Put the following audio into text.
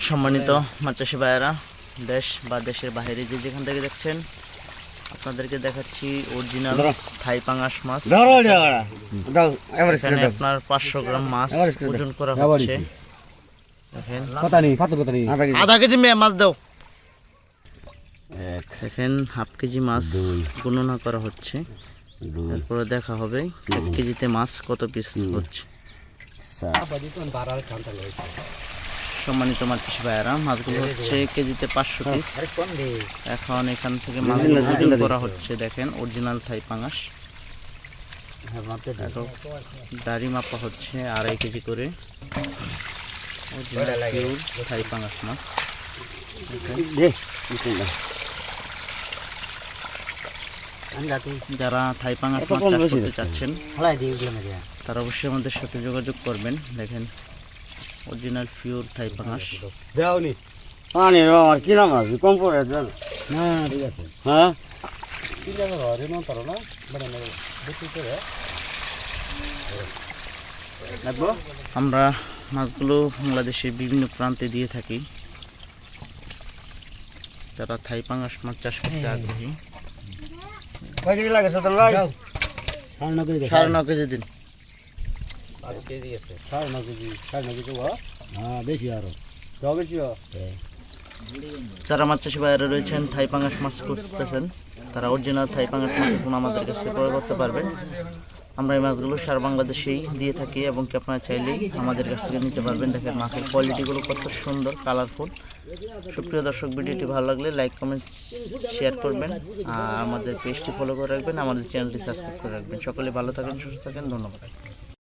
সম্মানিত মাছ চাষি ভাইয়েরা, দেশ বা দেশের বাইরে যে যেখান থেকে দেখছেন, আপনাদেরকে দেখাচ্ছি অরিজিনাল থাই পাঙাশ মাছ। এখানে আপনার 500 গ্রাম মাছ ওজন করা হচ্ছে। দেখেন আধা কেজি মাছ দাও। দেখেন হাফ কেজি মাছ গণনা করা হচ্ছে, তারপরে দেখা হবে 1 কেজিতে মাছ কত পিস হচ্ছে। সম্মানিত মাছ চাষি ভাইয়েরা, মাছগুলো হচ্ছে কেজিতে 500 পিস। এখন এখান থেকে মাছগুলো ওজন করা হচ্ছে। দেখেন অরিজিনাল থাই পাঙাশ, দাড়ি মাপা হচ্ছে 2.5 কেজি করে। অরিজিনাল পিওর থাই পাঙাশ মাছ। যারা থাই পাঙাশ মাছ চাষ করতে চাচ্ছেন তারা অবশ্যই আমাদের সাথে যোগাযোগ করবেন। দেখেন অরিজিনাল পিওর থাই পাঙাশ। পানি আমার কিনা মাছ কম পড়ে না, ঠিক আছে। হ্যাঁ আমরা মাছগুলো বাংলাদেশের বিভিন্ন প্রান্তে দিয়ে থাকি। যারা থাই পাঙাশ মাছ চাষ করতে আগ্রহী, 9 কেজি দিন। যারা মাছ চাষি ভাইয়েরা রয়েছেন, থাই পাঙাশ মাছ করতেছেন, তারা অরিজিনাল থাই পাঙাশ মাছ এখন আমাদের কাছে ক্রয় করতে পারবেন। আমরা এই মাছগুলো সারা বাংলাদেশেই দিয়ে থাকি এবং কি আপনারা চাইলেই আমাদের কাছ থেকে নিতে পারবেন। দেখেন মাছের কোয়ালিটিগুলো কত সুন্দর, কালারফুল। সুপ্রিয় দর্শক, ভিডিওটি ভালো লাগলে লাইক, কমেন্ট, শেয়ার করবেন আর আমাদের পেজটি ফলো করে রাখবেন, আমাদের চ্যানেলটি সাবস্ক্রাইব করে রাখবেন। সকলে ভালো থাকেন, সুস্থ থাকেন, ধন্যবাদ।